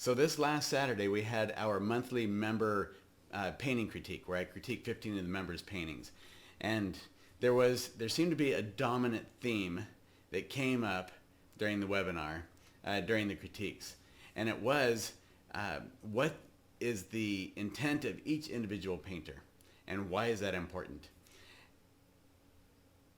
So this last Saturday we had our monthly member painting critique, where I critiqued 15 of the members' paintings, and there seemed to be a dominant theme that came up during the webinar, during the critiques, and it was what is the intent of each individual painter, and why is that important?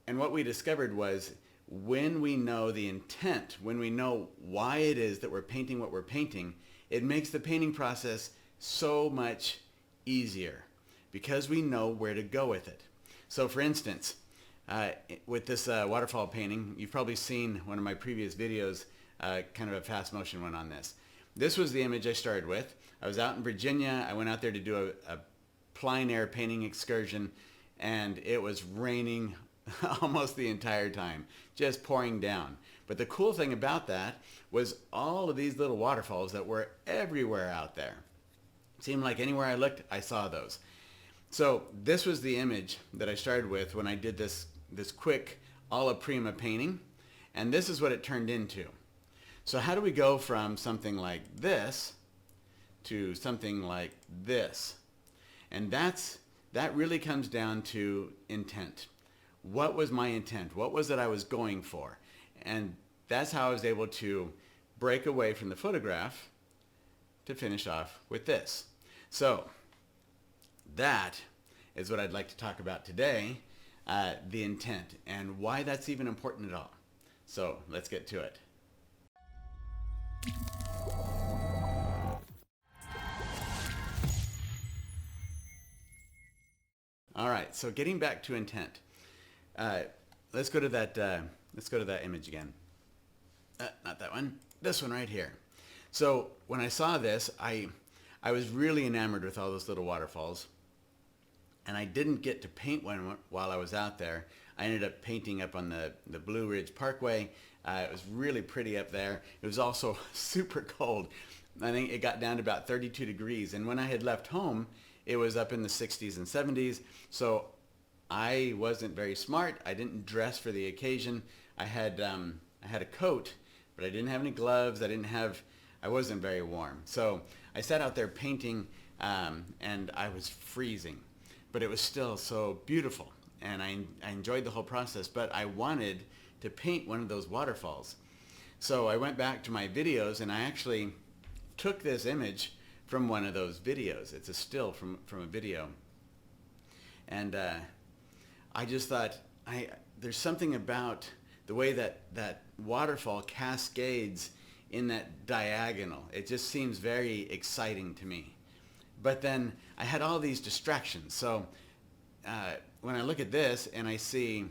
And what we discovered was, when we know the intent, when we know why it is that we're painting what we're painting, it makes the painting process so much easier because we know where to go with it. So for instance, with this waterfall painting, you've probably seen one of my previous videos, kind of a fast motion one on this. This was the image I started with. I was out in Virginia. I went out there to do a plein air painting excursion, and it was raining almost the entire time, just pouring down. But the cool thing about that was all of these little waterfalls that were everywhere out there. It seemed like anywhere I looked, I saw those. So this was the image that I started with when I did this quick alla prima painting, and this is what it turned into. So how do we go from something like this to something like this? And that really comes down to intent. What was my intent? What was it I was going for? And that's how I was able to break away from the photograph to finish off with this. So that is what I'd like to talk about today, the intent and why that's even important at all. So let's get to it. All right, so getting back to intent. Let's go to that image again. Not that one. This one right here. So when I saw this, I was really enamored with all those little waterfalls, and I didn't get to paint one while I was out there. I ended up painting up on the Blue Ridge Parkway. It was really pretty up there. It was also super cold. I think it got down to about 32 degrees, and when I had left home, it was up in the 60s and 70s. So I wasn't very smart. I didn't dress for the occasion. I had a coat, but I didn't have any gloves. I wasn't very warm. So I sat out there painting, and I was freezing, but it was still so beautiful, and I enjoyed the whole process. But I wanted to paint one of those waterfalls. So I went back to my videos, and I actually took this image from one of those videos. It's a still from a video. And I just thought, there's something about the way that waterfall cascades in that diagonal. It just seems very exciting to me. But then I had all these distractions. So when I look at this and I see,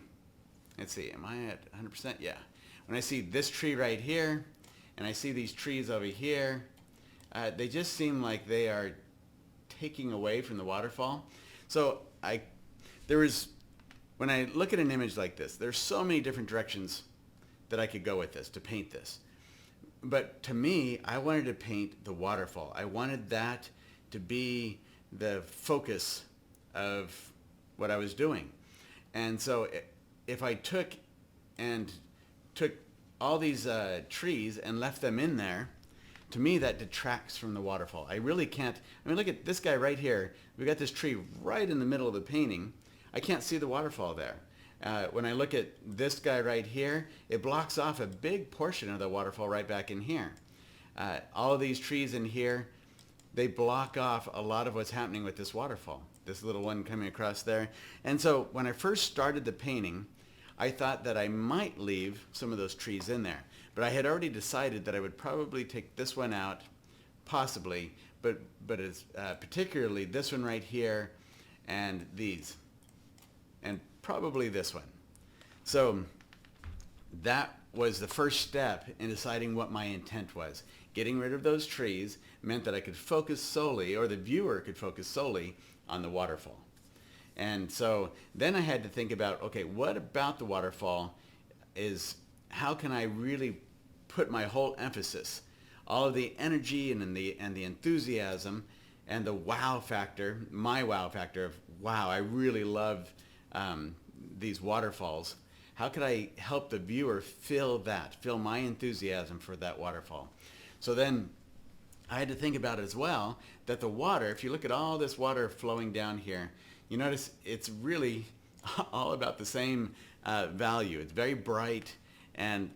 let's see, am I at 100%? Yeah. When I see this tree right here, and I see these trees over here, they just seem like they are taking away from the waterfall. So when I look at an image like this, there's so many different directions that I could go with this, to paint this. But to me, I wanted to paint the waterfall. I wanted that to be the focus of what I was doing. And so if I took all these trees and left them in there, to me that detracts from the waterfall. I really can't, look at this guy right here. We got this tree right in the middle of the painting. I can't see the waterfall there. When I look at this guy right here, it blocks off a big portion of the waterfall right back in here. All of these trees in here, they block off a lot of what's happening with this waterfall. This little one coming across there. And so when I first started the painting, I thought that I might leave some of those trees in there. But I had already decided that I would probably take this one out, possibly, but it's particularly this one right here and these, and probably this one. So that was the first step in deciding what my intent was. Getting rid of those trees meant that I could focus solely, or the viewer could focus solely, on the waterfall. And so then I had to think about, okay, what about the waterfall is, how can I really put my whole emphasis, all of the energy and the enthusiasm and the wow factor, my wow factor of, wow, I really love these waterfalls. How could I help the viewer feel my enthusiasm for that waterfall? So then I had to think about it as well, that the water, if you look at all this water flowing down here, you notice it's really all about the same value. It's very bright and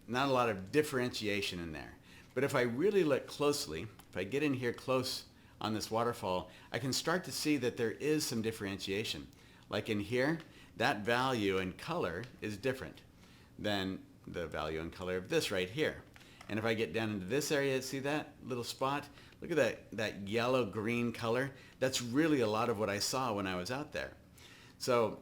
not a lot of differentiation in there. But if I really look closely, if I get in here close on this waterfall, I can start to see that there is some differentiation. Like in here, that value and color is different than the value and color of this right here. And if I get down into this area, see that little spot? Look at that yellow-green color. That's really a lot of what I saw when I was out there. So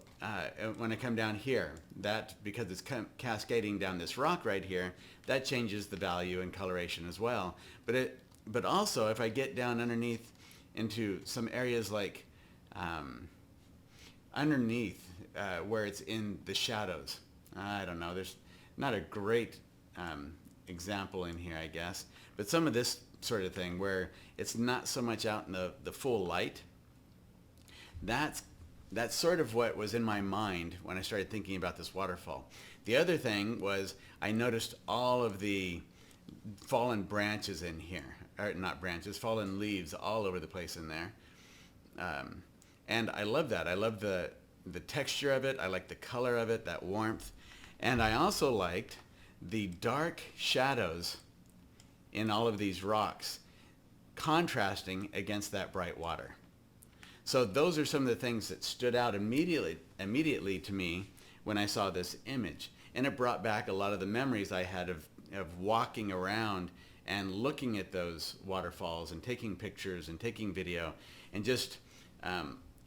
when I come down here, that, because it's cascading down this rock right here, that changes the value and coloration as well. But also, if I get down underneath into some areas like underneath where it's in the shadows, I don't know, there's not a great example in here, I guess, but some of this sort of thing where it's not so much out in the full light, that's sort of what was in my mind when I started thinking about this waterfall. The other thing was I noticed all of the fallen branches in here, or not branches, fallen leaves all over the place in there. And I love that. I love the texture of it. I like the color of it, that warmth. And I also liked the dark shadows in all of these rocks contrasting against that bright water. So those are some of the things that stood out immediately to me when I saw this image. And it brought back a lot of the memories I had of walking around and looking at those waterfalls and taking pictures and taking video and just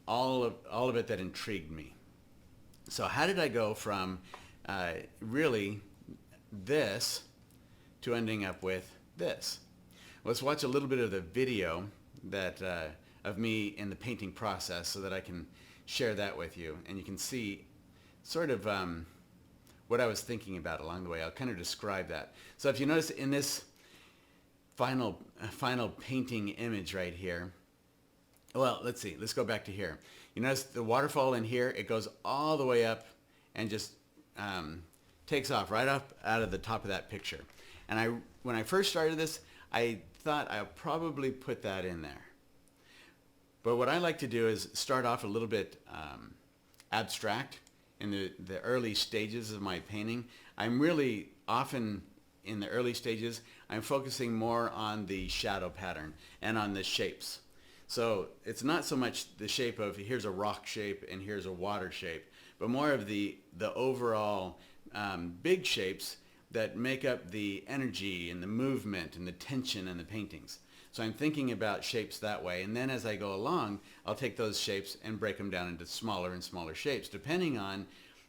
all of it that intrigued me. So how did I go from really this to ending up with this? Let's watch a little bit of the video that of me in the painting process so that I can share that with you, and you can see sort of what I was thinking about along the way. I'll kind of describe that. So if you notice in this final painting image right here, well, let's see, let's go back to here. You notice the waterfall in here, it goes all the way up and just takes off right up out of the top of that picture. And when I first started this, I thought I'll probably put that in there. But what I like to do is start off a little bit abstract in the early stages of my painting. I'm really often in the early stages, I'm focusing more on the shadow pattern and on the shapes. So it's not so much the shape of here's a rock shape and here's a water shape, but more of the overall big shapes that make up the energy and the movement and the tension in the paintings. So I'm thinking about shapes that way, and then as I go along, I'll take those shapes and break them down into smaller and smaller shapes, depending on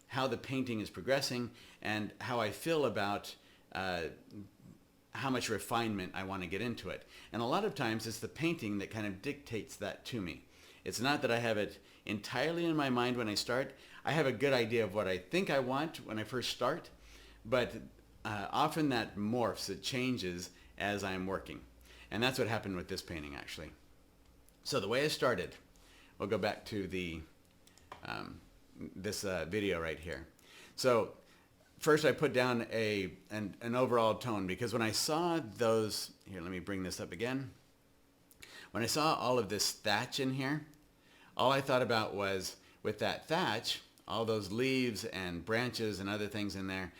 how the painting is progressing and how I feel about how much refinement I want to get into it. And a lot of times it's the painting that kind of dictates that to me. It's not that I have it entirely in my mind when I start. I have a good idea of what I think I want when I first start, but often that morphs, it changes as I'm working. And that's what happened with this painting, actually. So the way I started, we'll go back to the this video right here. So first I put down an overall tone, because when I saw those, here, let me bring this up again. When I saw all of this thatch in here, all I thought about was, with that thatch, all those leaves and branches and other things in there,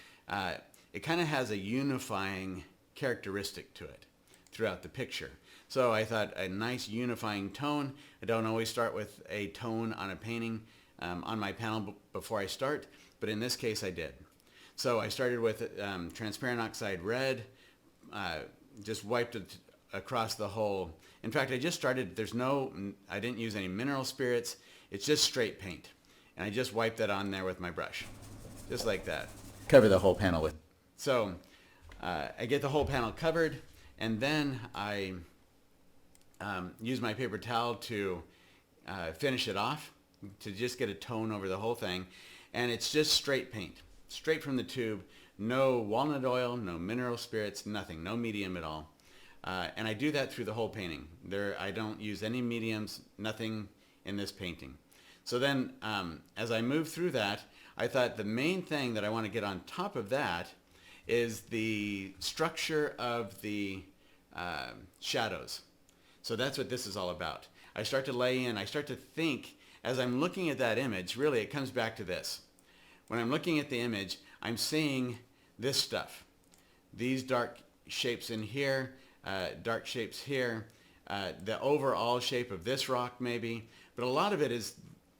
it kind of has a unifying characteristic to it throughout the picture. So I thought a nice unifying tone. I don't always start with a tone on a painting on my panel before I start, but in this case I did. So I started with transparent oxide red, just wiped it across the whole. In fact, I just started, I didn't use any mineral spirits, it's just straight paint. And I just wiped that on there with my brush, just like that. Cover the whole panel with. So I get the whole panel covered, and then I use my paper towel to finish it off, to just get a tone over the whole thing. And it's just straight paint, straight from the tube, no walnut oil, no mineral spirits, nothing, no medium at all. And I do that through the whole painting. I don't use any mediums, nothing in this painting. So then as I move through that, I thought the main thing that I want to get on top of that is the structure of the shadows. So that's what this is all about. I start to lay in, I start to think, as I'm looking at that image, really it comes back to this. When I'm looking at the image, I'm seeing this stuff. These dark shapes in here, dark shapes here, the overall shape of this rock maybe, but a lot of it is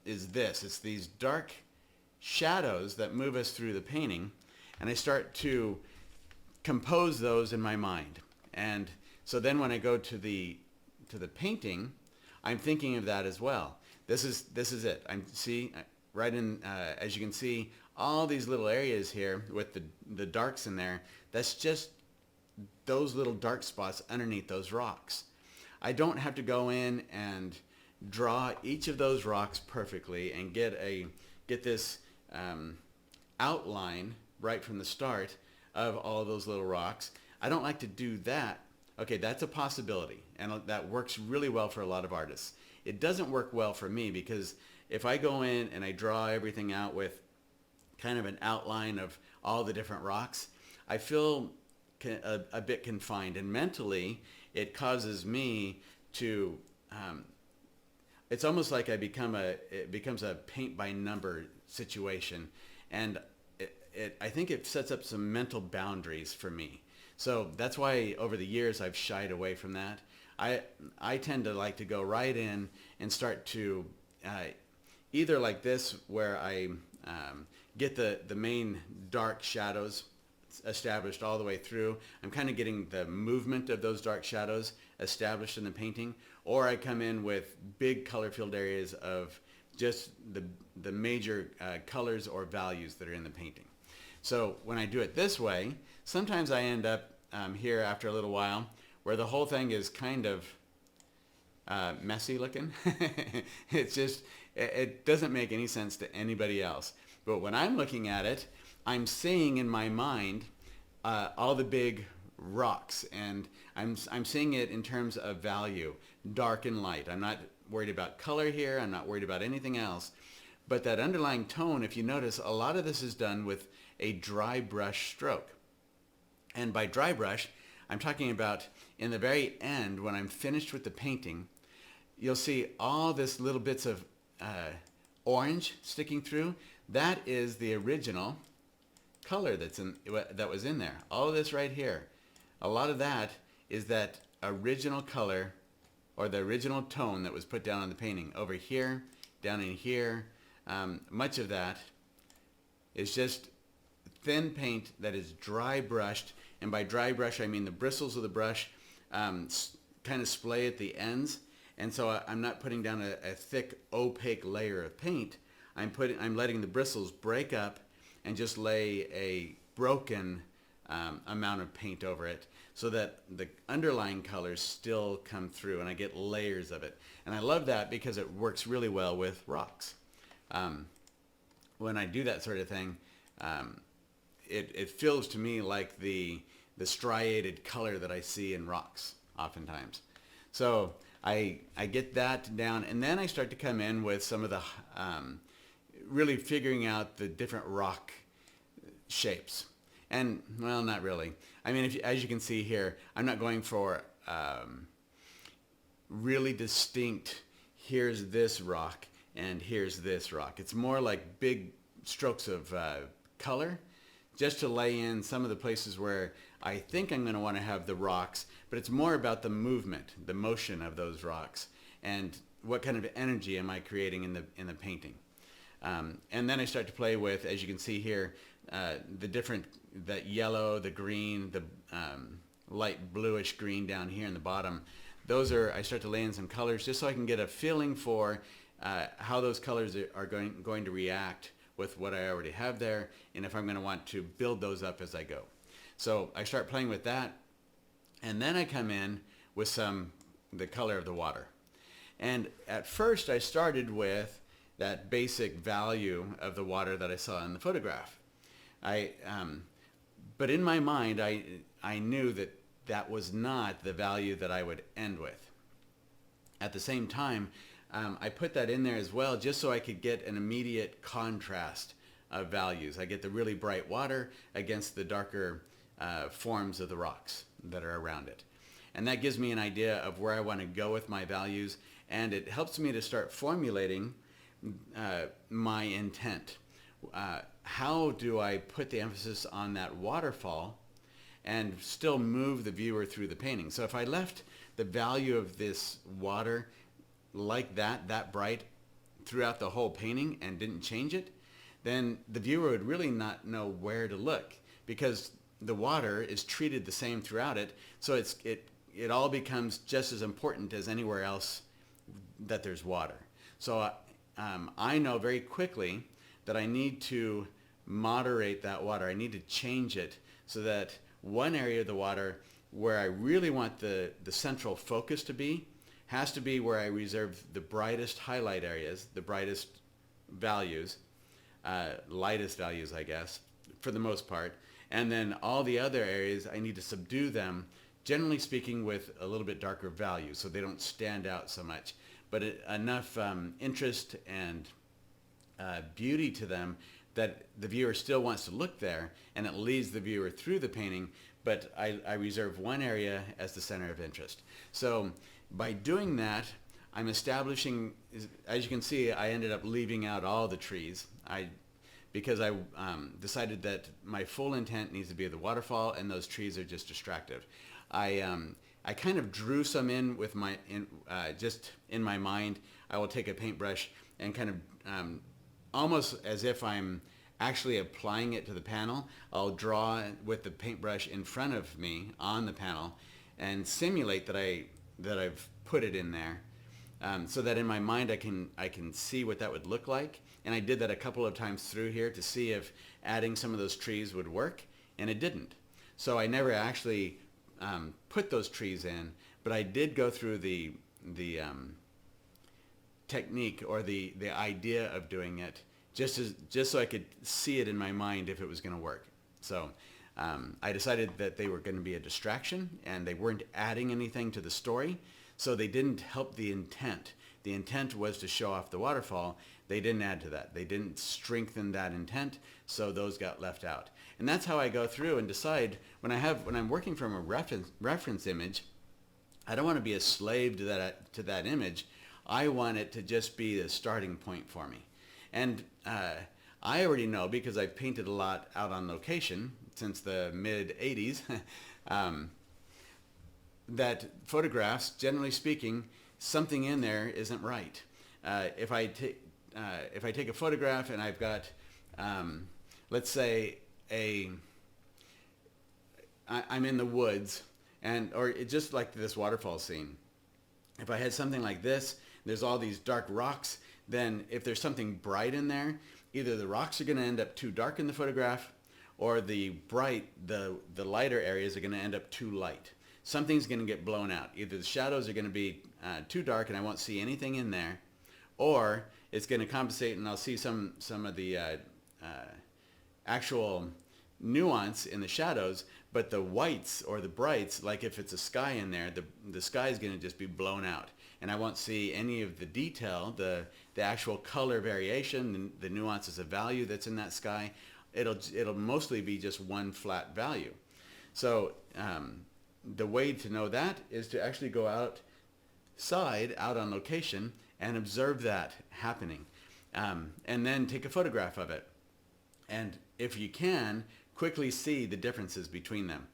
this. It's these dark shadows that move us through the painting, and I start to compose those in my mind. And so then when I go to the painting, I'm thinking of that as well. This is it. I'm right in, as you can see, all these little areas here with the darks in there. That's just those little dark spots underneath those rocks. I don't have to go in and draw each of those rocks perfectly and get this outline right from the start of all of those little rocks. I don't like to do that. Okay, that's a possibility, and that works really well for a lot of artists. It doesn't work well for me because if I go in and I draw everything out with kind of an outline of all the different rocks, I feel a bit confined, and mentally it causes me to it's almost like it becomes a paint by number situation, and I think it sets up some mental boundaries for me. So that's why over the years I've shied away from that. I tend to like to go right in and start to either like this, where I get the main dark shadows established all the way through. I'm kind of getting the movement of those dark shadows established in the painting, or I come in with big color filled areas of just the major colors or values that are in the painting. So when I do it this way, sometimes I end up here after a little while where the whole thing is kind of messy looking. It's just, it doesn't make any sense to anybody else. But when I'm looking at it, I'm seeing in my mind all the big rocks, and I'm seeing it in terms of value, dark and light. I'm not worried about color here. I'm not worried about anything else. But that underlying tone, if you notice, a lot of this is done with a dry brush stroke. And by dry brush, I'm talking about in the very end, when I'm finished with the painting, you'll see all this little bits of orange sticking through. That is the original color that was in there. All of this right here, a lot of that is that original color or the original tone that was put down on the painting. Over here, down in here, much of that is just thin paint that is dry brushed, and by dry brush I mean the bristles of the brush kind of splay at the ends, and so I'm not putting down a thick opaque layer of paint. I'm letting the bristles break up and just lay a broken amount of paint over it, so that the underlying colors still come through and I get layers of it. And I love that because it works really well with rocks. When I do that sort of thing, it feels to me like the striated color that I see in rocks oftentimes. So I get that down, and then I start to come in with some of the really figuring out the different rock shapes. And, well, not really. I mean, as you can see here, I'm not going for really distinct, here's this rock and here's this rock. It's more like big strokes of color, just to lay in some of the places where I think I'm going to want to have the rocks, but it's more about the movement, the motion of those rocks, and what kind of energy am I creating in the painting. And then I start to play with, as you can see here, that yellow, the green, the light bluish green down here in the bottom. I start to lay in some colors just so I can get a feeling for how those colors are going to react with what I already have there, and if I'm going to want to build those up as I go. So I start playing with that, and then I come in with the color of the water. And at first I started with that basic value of the water that I saw in the photograph. But in my mind, I knew that was not the value that I would end with. At the same time, I put that in there as well just so I could get an immediate contrast of values. I get the really bright water against the darker forms of the rocks that are around it. And that gives me an idea of where I want to go with my values, and it helps me to start formulating my intent. How do I put the emphasis on that waterfall and still move the viewer through the painting? So if I left the value of this water like that bright throughout the whole painting and didn't change it, then the viewer would really not know where to look, because the water is treated the same throughout it. So it all becomes just as important as anywhere else that there's water. So I know very quickly that I need to moderate that water. I need to change it so that one area of the water where I really want the central focus to be has to be where I reserve the brightest highlight areas, the brightest values, lightest values, I guess, for the most part. And then all the other areas, I need to subdue them, generally speaking, with a little bit darker value so they don't stand out so much. But enough interest and beauty to them that the viewer still wants to look there, and it leads the viewer through the painting, but I reserve one area as the center of interest. So by doing that, I'm establishing, as you can see, I ended up leaving out all the trees because I decided that my full intent needs to be the waterfall, and those trees are just distractive. I kind of drew some in with just in my mind. I will take a paintbrush and kind of almost as if I'm actually applying it to the panel, I'll draw with the paintbrush in front of me on the panel and simulate that I've put it in there, so that in my mind I can see what that would look like. And I did that a couple of times through here to see if adding some of those trees would work, and it didn't. So I never actually put those trees in, but I did go through the technique or the idea of doing it just so I could see it in my mind if it was going to work. So I decided that they were going to be a distraction and they weren't adding anything to the story, so they didn't help the intent. The intent was to show off the waterfall. They didn't add to that. They didn't strengthen that intent, so those got left out. And that's how I go through and decide when I'm working from a reference image. I don't want to be a slave to that image. I want it to just be the starting point for me. And I already know, because I've painted a lot out on location since the mid 80s, that photographs, generally speaking, something in there isn't right. If I take a photograph and I've got, let's say I'm in the woods, or just like this waterfall scene. If I had something like this, there's all these dark rocks, then if there's something bright in there, either the rocks are going to end up too dark in the photograph, or the lighter areas are going to end up too light. Something's going to get blown out. Either the shadows are going to be too dark and I won't see anything in there, or it's going to compensate and I'll see some of the actual nuance in the shadows, but the whites or the brights, like if it's a sky in there, the sky is going to just be blown out, and I won't see any of the detail, the actual color variation, the nuances of value that's in that sky. It'll mostly be just one flat value. So the way to know that is to actually go outside, out on location, and observe that happening, and then take a photograph of it. And if you can, quickly see the differences between them.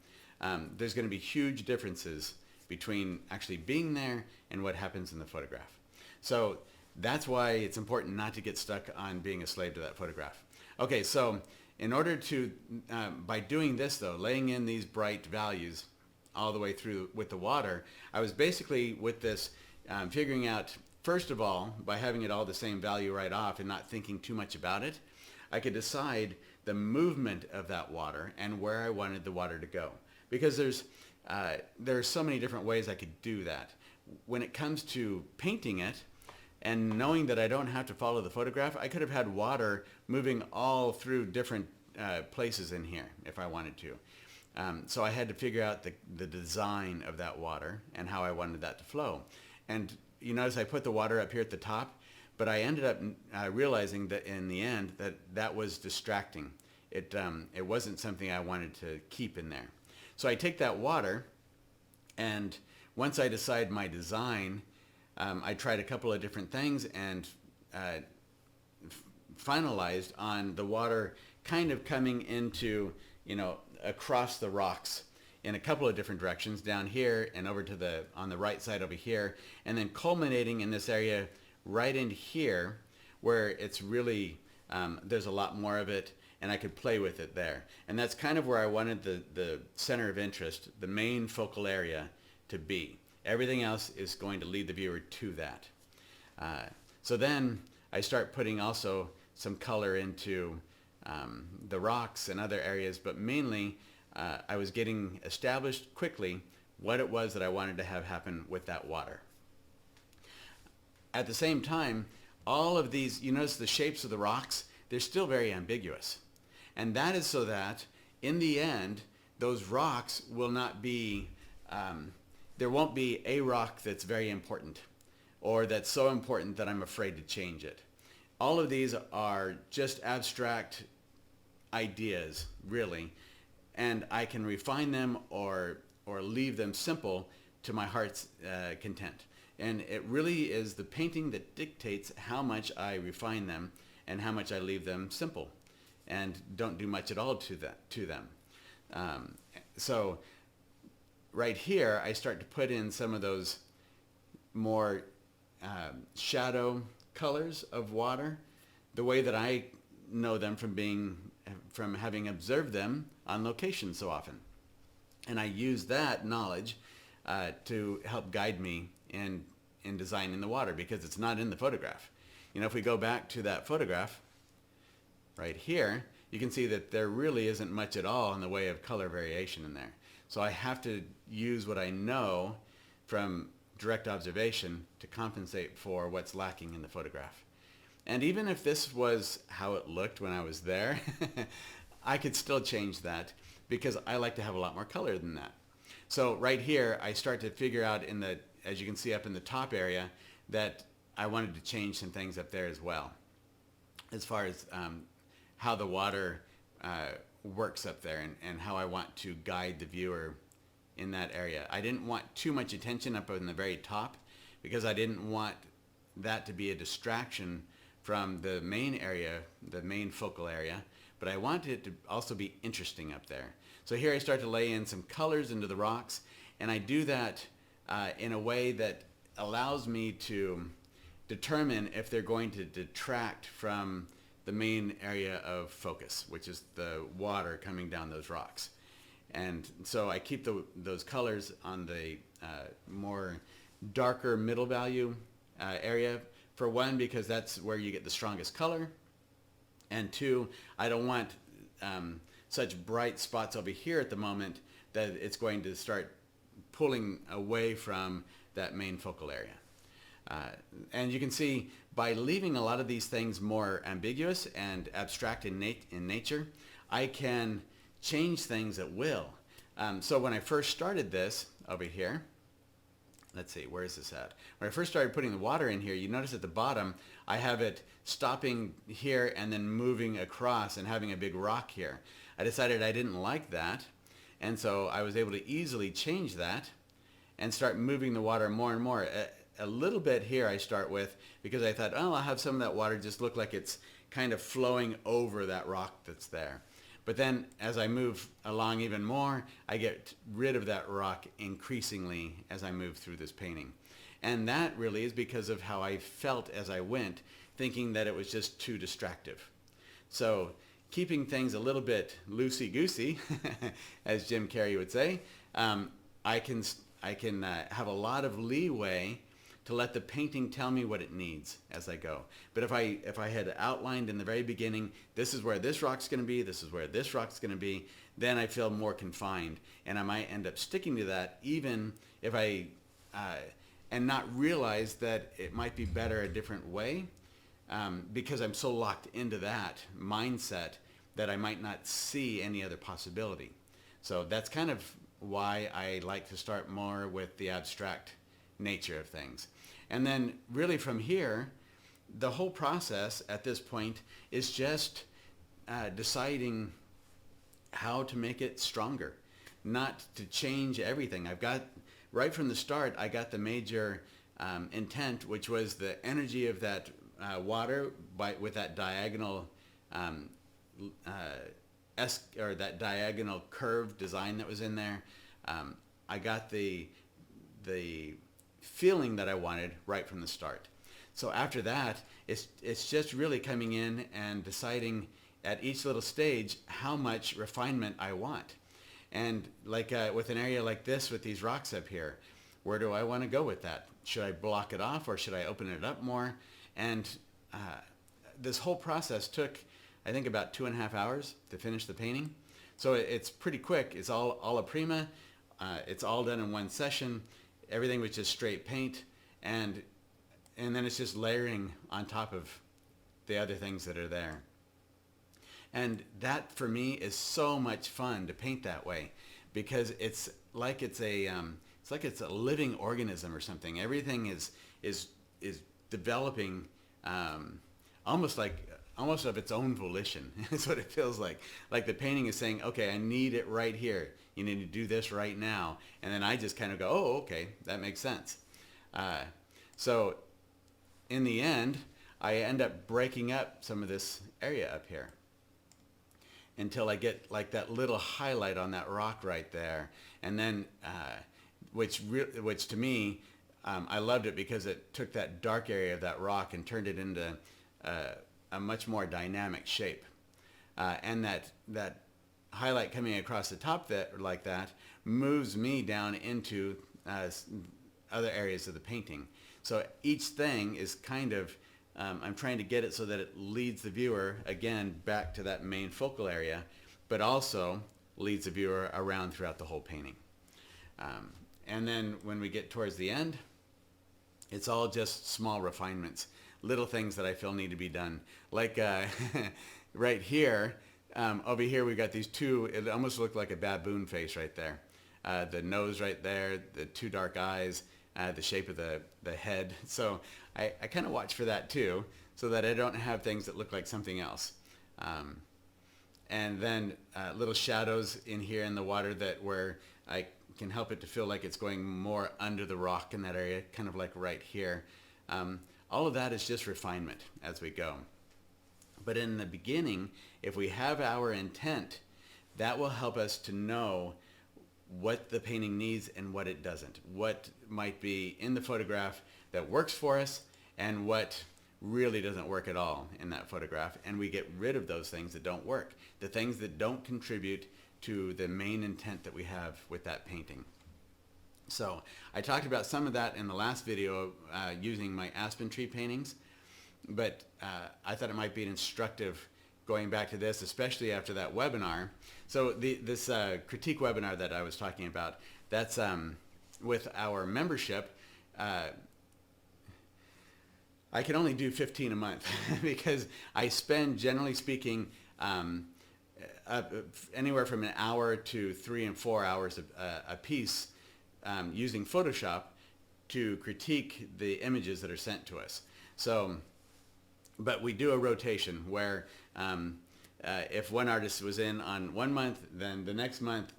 There's going to be huge differences between actually being there and what happens in the photograph. So that's why it's important not to get stuck on being a slave to that photograph. Okay, so in order to, by doing this though, laying in these bright values all the way through with the water, I was basically with this figuring out, first of all, by having it all the same value right off and not thinking too much about it, I could decide the movement of that water and where I wanted the water to go. Because there are so many different ways I could do that. When it comes to painting it and knowing that I don't have to follow the photograph, I could have had water moving all through different places in here if I wanted to. So I had to figure out the design of that water and how I wanted that to flow. And you notice I put the water up here at the top, but I ended up realizing that in the end that was distracting. It wasn't something I wanted to keep in there. So I take that water and once I decide my design, I tried a couple of different things and finalized on the water kind of coming into, across the rocks in a couple of different directions, down here and over to on the right side over here, and then culminating in this area right in here where it's really, there's a lot more of it and I could play with it there. And that's kind of where I wanted the center of interest, the main focal area to be. Everything else is going to lead the viewer to that. So then I start putting also some color into the rocks and other areas, but mainly I was getting established quickly what it was that I wanted to have happen with that water. At the same time, all of these, you notice the shapes of the rocks, they're still very ambiguous. And that is so that in the end, those rocks will not be, there won't be a rock that's very important or that's so important that I'm afraid to change it. All of these are just abstract ideas, really, and I can refine them or leave them simple to my heart's content. And it really is the painting that dictates how much I refine them and how much I leave them simple and don't do much at all to them. So right here, I start to put in some of those more shadow colors of water, the way that I know them from having observed them on location so often. And I use that knowledge to help guide me in designing the water, because it's not in the photograph. If we go back to that photograph right here, you can see that there really isn't much at all in the way of color variation in there. So I have to use what I know from direct observation to compensate for what's lacking in the photograph. And even if this was how it looked when I was there, I could still change that because I like to have a lot more color than that. So right here, I start to figure out as you can see up in the top area, that I wanted to change some things up there as well, as far as how the water works up there and how I want to guide the viewer in that area. I didn't want too much attention up in the very top because I didn't want that to be a distraction from the main area, the main focal area, but I wanted it to also be interesting up there. So here I start to lay in some colors into the rocks, and I do that in a way that allows me to determine if they're going to detract from the main area of focus, which is the water coming down those rocks. And so I keep those colors on the more darker middle value area, for one, because that's where you get the strongest color, and two, I don't want such bright spots over here at the moment that it's going to start pulling away from that main focal area. And you can see by leaving a lot of these things more ambiguous and abstract in nature, I can change things at will. So when I first started this over here, let's see, where is this at? When I first started putting the water in here, you notice at the bottom, I have it stopping here and then moving across and having a big rock here. I decided I didn't like that, and so I was able to easily change that and start moving the water more and more. A little bit here I start with because I thought, oh, I'll have some of that water just look like it's kind of flowing over that rock that's there. But then as I move along even more, I get rid of that rock increasingly as I move through this painting. And that really is because of how I felt as I went, thinking that it was just too distractive. So keeping things a little bit loosey-goosey, as Jim Carrey would say, I can have a lot of leeway to let the painting tell me what it needs as I go. But if I had outlined in the very beginning, this is where this rock's going to be, this is where this rock's going to be, then I feel more confined, and I might end up sticking to that, even if and not realize that it might be better a different way, because I'm so locked into that mindset that I might not see any other possibility. So that's kind of why I like to start more with the abstract nature of things. And then really from here, the whole process at this point is just deciding how to make it stronger, not to change everything. I've got right from the start, I got the major intent, which was the energy of that water with that diagonal or that diagonal curve design that was in there. I got the feeling that I wanted right from the start. So after that, it's just really coming in and deciding at each little stage how much refinement I want. And like with an area like this with these rocks up here, where do I want to go with that? Should I block it off or should I open it up more? And this whole process took, I think, about 2.5 hours to finish the painting. So it's pretty quick. It's all a prima. It's all done in one session. Everything was just straight paint, and then it's just layering on top of the other things that are there. And that for me is so much fun to paint that way, because it's like it's a living organism or something. Everything is developing almost of its own volition. That's what it feels like. Like the painting is saying, okay, I need it right here. You need to do this right now. And then I just kind of go, oh, okay, that makes sense. So in the end, I end up breaking up some of this area up here until I get like that little highlight on that rock right there. And then, which to me, I loved it because it took that dark area of that rock and turned it into a much more dynamic shape. And that highlight coming across the top like that moves me down into other areas of the painting. So each thing is kind of, I'm trying to get it so that it leads the viewer, again, back to that main focal area, but also leads the viewer around throughout the whole painting. And then when we get towards the end, it's all just small refinements, little things that I feel need to be done. Like right here, over here we've got these two, it almost looked like a baboon face right there. The nose right there, the two dark eyes, the shape of the head. So I kind of watch for that too, so that I don't have things that look like something else. And then little shadows in here in the water where I can help it to feel like it's going more under the rock in that area, kind of like right here. All of that is just refinement as we go. But in the beginning, if we have our intent, that will help us to know what the painting needs and what it doesn't. What might be in the photograph that works for us and what really doesn't work at all in that photograph. And we get rid of those things that don't work, the things that don't contribute to the main intent that we have with that painting. So I talked about some of that in the last video using my aspen tree paintings, but I thought it might be instructive going back to this, especially after that webinar. So this critique webinar that I was talking about, that's with our membership. I can only do 15 a month because I spend, generally speaking, anywhere from an hour to 3 and 4 hours a piece using Photoshop to critique the images that are sent to us. So, but we do a rotation where if one artist was in on 1 month, then the next month,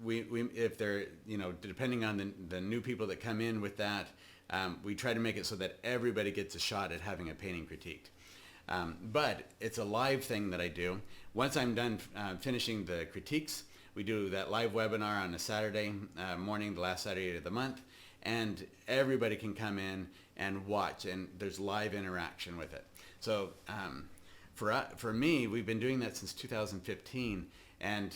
if they're, depending on the new people that come in with that, we try to make it so that everybody gets a shot at having a painting critiqued. But it's a live thing that I do. Once I'm done finishing the critiques, we do that live webinar on a Saturday morning, the last Saturday of the month, and everybody can come in and watch, and there's live interaction with it. So for me, we've been doing that since 2015, and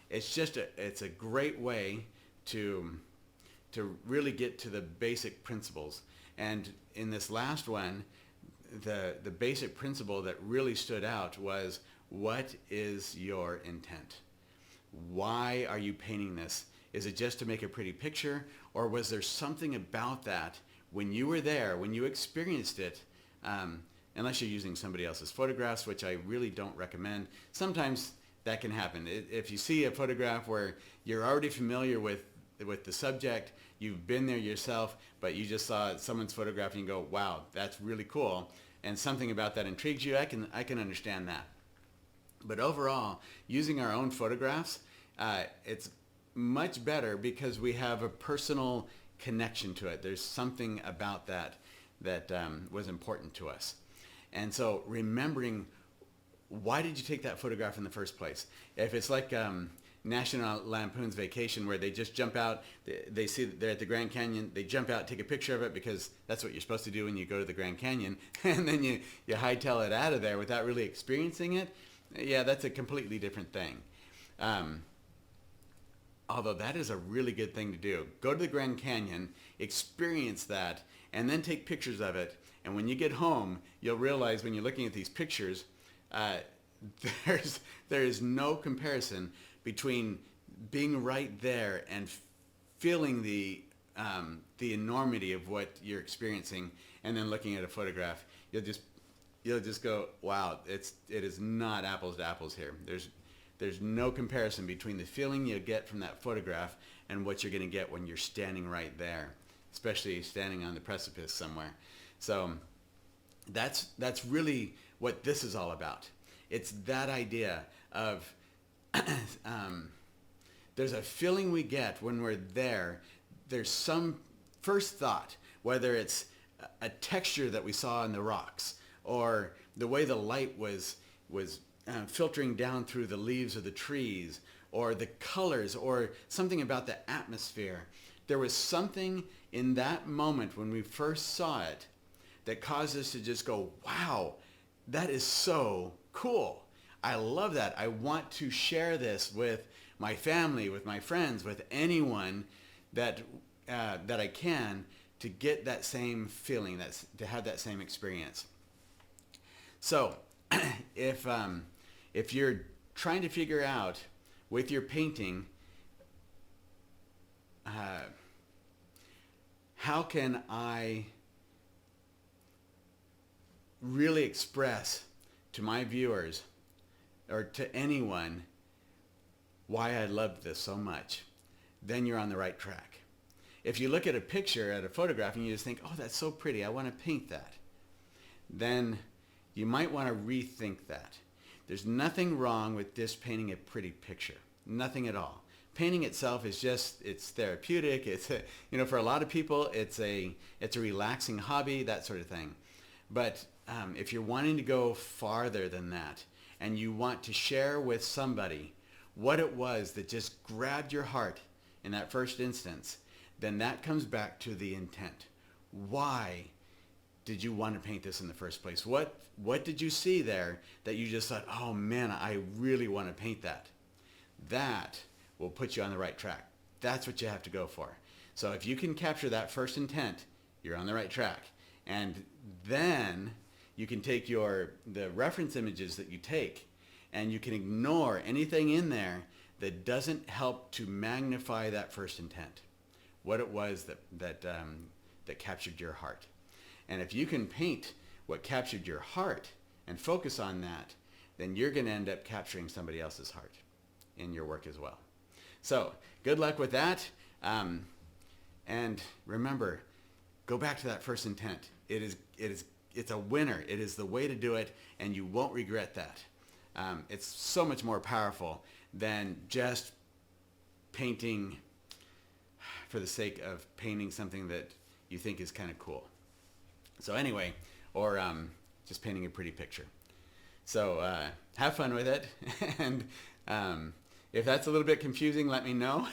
it's a great way to really get to the basic principles. And in this last one, the basic principle that really stood out was, what is your intent? Why are you painting this? Is it just to make a pretty picture, or was there something about that when you were there, when you experienced it, unless you're using somebody else's photographs, which I really don't recommend. Sometimes that can happen. If you see a photograph where you're already familiar with the subject, you've been there yourself, but you just saw someone's photograph and you go, wow, that's really cool, and something about that intrigues you, I can understand that. But overall, using our own photographs, it's much better because we have a personal connection to it. There's something about that that was important to us. And so remembering, why did you take that photograph in the first place? If it's like National Lampoon's Vacation, where they just jump out, they see that they're at the Grand Canyon, they jump out, take a picture of it because that's what you're supposed to do when you go to the Grand Canyon, and then you hightail it out of there without really experiencing it. Yeah, that's a completely different thing. Although that is a really good thing to do. Go to the Grand Canyon, experience that, and then take pictures of it. And when you get home, you'll realize when you're looking at these pictures, there is no comparison between being right there and feeling the enormity of what you're experiencing, and then looking at a photograph. You'll just go, wow, it is not apples to apples here. There's no comparison between the feeling you get from that photograph and what you're going to get when you're standing right there, especially standing on the precipice somewhere. So that's really what this is all about. It's that idea of there's a feeling we get when we're there. There's some first thought, whether it's a texture that we saw in the rocks, or the way the light was filtering down through the leaves of the trees, or the colors, or something about the atmosphere. There was something in that moment when we first saw it that caused us to just go, wow, that is so cool. I love that. I want to share this with my family, with my friends, with anyone that I can, to get that same feeling, to have that same experience. So if you're trying to figure out with your painting, how can I really express to my viewers or to anyone why I loved this so much, then you're on the right track. If you look at a picture, at a photograph, and you just think, oh, that's so pretty, I want to paint that, then you might want to rethink that. There's nothing wrong with just painting a pretty picture. Nothing at all. Painting itself is it's therapeutic. For a lot of people, it's a relaxing hobby, that sort of thing. But if you're wanting to go farther than that, and you want to share with somebody what it was that just grabbed your heart in that first instance, then that comes back to the intent. Why did you want to paint this in the first place? What did you see there that you just thought, oh man, I really want to paint that? That will put you on the right track. That's what you have to go for. So if you can capture that first intent, you're on the right track. And then you can take the reference images that you take, and you can ignore anything in there that doesn't help to magnify that first intent, what it was that captured your heart. And if you can paint what captured your heart and focus on that, then you're going to end up capturing somebody else's heart in your work as well. So good luck with that. And remember, go back to that first intent. It's a winner. It is the way to do it, and you won't regret that. It's so much more powerful than just painting for the sake of painting something that you think is kind of cool. So anyway, or just painting a pretty picture. So have fun with it. And if that's a little bit confusing, let me know.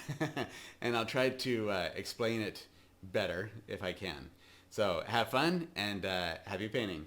And I'll try to explain it better if I can. So have fun, and happy painting.